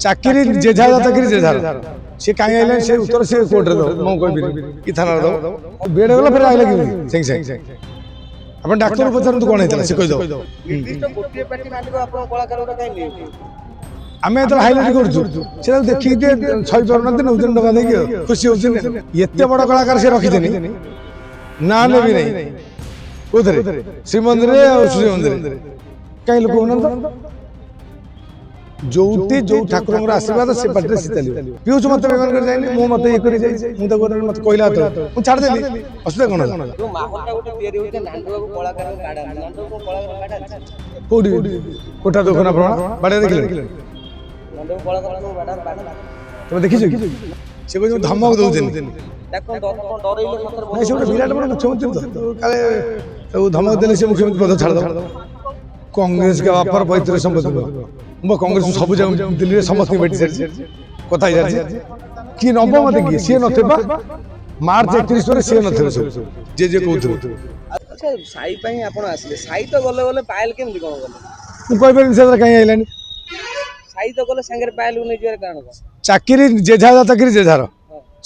ଚାକିରି ଯେ ଯାହା ଚାକିରି ଯେ ଯାହାର ସେ କାହିଁ ଆଇଲା ସେ ଉତ୍ତର ସେ କୋର୍ଟରେ ଦବ ମୁଁ କହିବି କି ଥାନାରେ ଦବ ବେଡ ଗଲା ଫେର ଆଇଲା କେମିତି ସାଙ୍ଗେ ସାଙ୍ଗେ ଆପଣ ଡାକ୍ତର ପଚାରନ୍ତୁ କଣ ହେଇଥିଲା ସେ କହିଦବ ଆମେ ଯେତେବେଳେ ହାଇଲାଇଟ୍ କରୁଛୁ ସେ ଦେଖିକି ଶହେ ପାରୁନାହାନ୍ତି ନଉଛନ୍ତି ଟଙ୍କା ଦେଇକି ଖୁସି ହଉଛନ୍ତି ଏତେ ବଡ କଳାକାର ସେ ରଖିଛନ୍ତି ନା ନେବି ନାହିଁ କୋଉଥିରେ ଶ୍ରୀମନ୍ଦିରରେ ଆଉ ସୂର୍ଯ୍ୟ ମନ୍ଦିରରେ କାହିଁ ଲୋକ ହଉନାହାନ୍ତି ଯୋଉଠି ଯୋଉ ଠାକୁରଙ୍କର ଆଶୀର୍ବାଦ ସେ ପାଟିରେ ସେ ଚାଲିବ ପିୟୁଷ ମତେ ବେମାନ କରି ଯାଇନି ମୁଁ ମତେ ଇଏ କରି ଯାଇଛି ମୁଁ ତାକୁ ମତେ କହିଲା ମୁଁ ଛାଡ଼ିଦେଲି ଅସୁବିଧା କଣ ହେଲା କୋଉଠି କୋଠା ଦୋକାନ ପ୍ରମାଣ ବାଡିଆ ଦେଖିଲେ ତମେ ଦେଖିଛ କି ସେ କହୁଛି ଧମକ ଦଉଛନ୍ତି ସେ ଗୋଟେ ବିରାଟ ବଡ ମୁଖ୍ୟମନ୍ତ୍ରୀ ତ କାଳେ ଧମକ ଦେଲେ ସେ ମୁଖ୍ୟମନ୍ତ୍ରୀ ପଦ ଛାଡ଼ିଦବ कांग्रेस का बापर पवित्र संपत्ति मैं कांग्रेस सब जगह दिल्ली में समस्त बैठी सारी कथा किए नब मत किए सी नथे मार्च 31 पर सी नथे सब जे जे कहते अच्छा साई पई आपण आसले साई तो गले गले पायल केमति कोन गले मु कहि पर से कहीं आइलानी साई तो गले संगे पायल नै जर कारण चाकरी जे जा चाकरी जे झार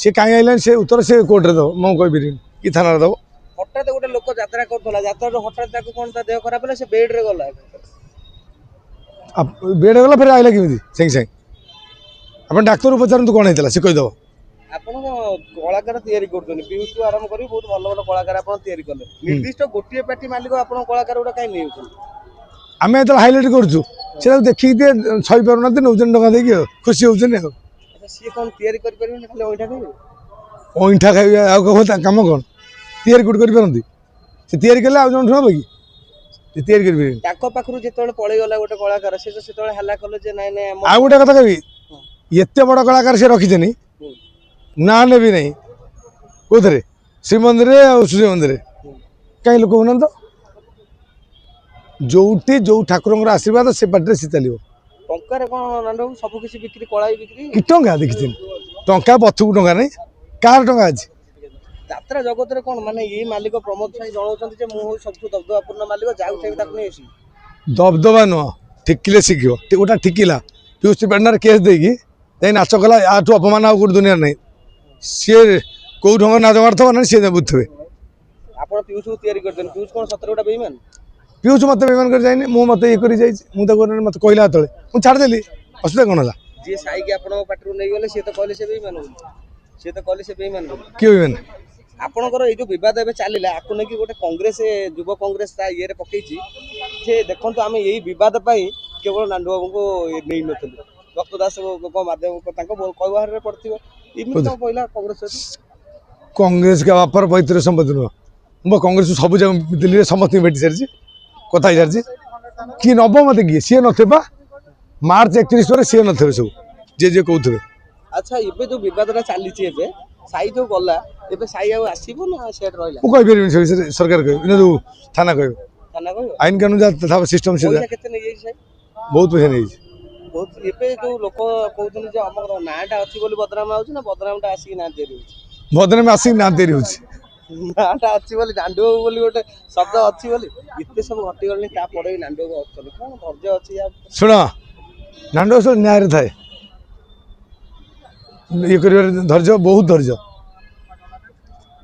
से कहीं आइलानी से उत्तर से कोर्ट रे दो मु कहि बिरी कि थाना रे दो हठात गोटे लोक यात्रा करथला यात्रा हठात ताको कोन ता देह खराब होला से बेड रे गला अब बेड गला फिर आइला केमिति संग संग अपन डॉक्टर पचारंतु कोन हेतला से कहि दो आपण कलाकार तयारी करथनी पीयूष को आराम करी बहुत भलो भलो कलाकार आपण तयारी करले निर्दिष्ट गोटिए पार्टी मालिक आपण कलाकार उडा काई नै आमे त हाइलाइट करछु से देखि दे सही पारुनाते नौजन टका देकी खुशी होउछन अच्छा से कोन तयारी करि परिबे खाली ओइठा खाइबे आ कहता काम कोन तयारी कोड करि परंती से तयारी केला आ जण ठोबे की से तयारी करि परंती ताको पाखरु जेतोले पळै गला गोटे कलाकार से सेतोले हल्ला करले जे नै नै आ गोटे कथा कहबी एते बड़ कलाकार से रखिछनी ना नेबी नहीं कोथरे श्रीमंदिर और सूर्य मंदिर कहीं लोक होना तो जोटी जो ठाकुर आशीर्वाद से बाटे से चलो टंकार कौन नांडू सब किसी बिक्री कड़ाई बिक्री कि टंका देखी टंका बथु टंका नहीं कार टंका अच्छी यात्रा जगत रे कौन माने ये मालिक प्रमोद साई जणाउछन्ति जे मु सबठु दबदबापूर्ण मालिक जाउ थे ताकु नै आसी दबदबा नुह ठिकिले शिखियो गोटा ठिकिला पीयूष त्रिपाठी केस देगी जाई नाच कला आठू अपमान आ गोटे दुनिया नहीं सी कौ ढंग नाच मारथब ना सी बुझे आपण पीयूष को तयारी करछन पीयूष कोन सतर गोटा बेईमान पीयूष मत बेमान कर जाइनी मु मत ये करि जाई मु त मत कहला तळे मु छाड़ देली असुविधा कोन होला जे साई के आपण पाटरू नै गेले से त कहले से बेईमान से त कहले से बेईमान के बेईमान आपणकर ये जो विवाद एवं चलला आपको नहीं गोटे कांग्रेस युव कांग्रेस ये पकई जे देखो आम यही विवाद केवल नांडू बाबू को नहीं नी भक्त दास माध्यम कहबार पड़े कहला कांग्रेस कांग्रेस का बापर पवित्र संपत्ति नुह मैं कांग्रेस सब जगह दिल्ली में समस्त बैठी सारी कथा सारी किए नब मत किए सी थे मार्च 31 पर सी थे सब जे जे कहते अच्छा ये जो विवाद चली साई जो गला एबे साई आ आसीबो ना सेट रहला मु कहि परबिन सरकार कहि जो थाना कहि आईन कानून जा था सिस्टम से केते नै जाई साई बहुत पैसा नै बहुत एबे जो लोक कहउछन जे हमर नाटा अछि बोली बदनाम आउछ ना बदनामटा आसी ना देरी होछ बदनाम आसी ना देरी होछ नाटा अछि बोली नांडो बोली गोटे शब्द अछि बोली इत्ते सब घटी गलनी ता पड़े नांडो को अछि कोन धैर्य अछि या सुनो नांडो सो न्याय रे थाए ये करिवार धैर्य बहुत धैर्य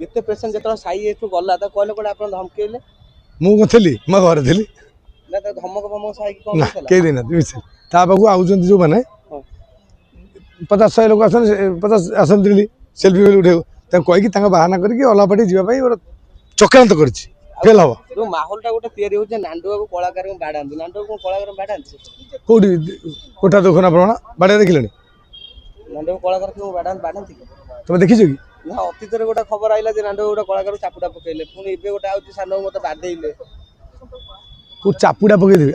एते पेशेंट जतरा साई एठु गला त कहले कोड आपन धमकेले मु गथली म घर थली ना त धमक बमक साई कोन ना होतला के दिन मिस ता बाबू आउजन जो माने 50 लोग आसन 50 आसन दिली सेल्फी वेल उठे त कहि कि तांगा बहाना करी कि ओलापाटी जीवा पई और चक्रांत करछि फेल हबो जो माहौलटा गोटे तयारी हो जे नांडू बाबू कलाकार को बाडांती नांडू को कलाकार बाडांती कोडी कोठा दोखना प्रमाण बाडे देखिलेनी नांडू कलाकार को बाडांती तुम देखिছো कि ना अतीत रे गोटा खबर आइला जे नांडू गोटा कलाकार चापुडा पकेले पुनी एबे गोटा आउची सानो मते बाडेइले को चापुडा पके दिबे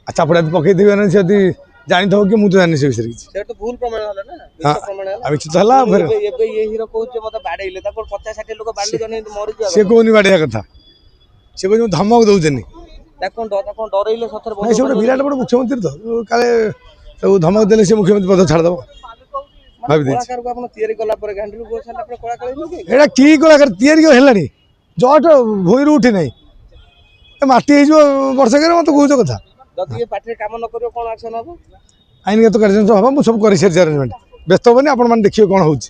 आ चापुडा पके दिबे ना से जानि थो कि मु तो जानि से विषय कि से तो भूल प्रमाण होला ना भूल प्रमाण होला अभी तो हला फिर एबे ये हीरो कहू जे मते बाडेइले तापर 50 60 लोक बाडले जने मरि जा से कोनी बाडया कथा से को धमक दउजनी ताकोन डरइले सथर नहीं से गोटे विराट बड़ मुख्यमंत्री तो काले सब धमक देले से मुख्यमंत्री पद छाड़ दबो भाभी दे कलाकार को आपण तयारी कला पर गांडीरू को साला पर कलाकार नै एडा की कलाकार तयारी हेलानी जट भोई उठी नहीं माटी हो वर्ष के मत कहूच कथा ଯଦି ଏ ପାର୍ଟିରେ କାମ ନ କରିବ କଣ ଆକ୍ସନ ହବ? ଆଇନଗତ କାର୍ଯ୍ୟାନୁଷ୍ଠାନ ହବ। ମୁଁ ସବୁ କରିସାରିଛି ଆରେଞ୍ଜମେଣ୍ଟ, ବ୍ୟସ୍ତ ହେବନି, ଆପଣମାନେ ଦେଖିବେ କ'ଣ ହେଉଛି।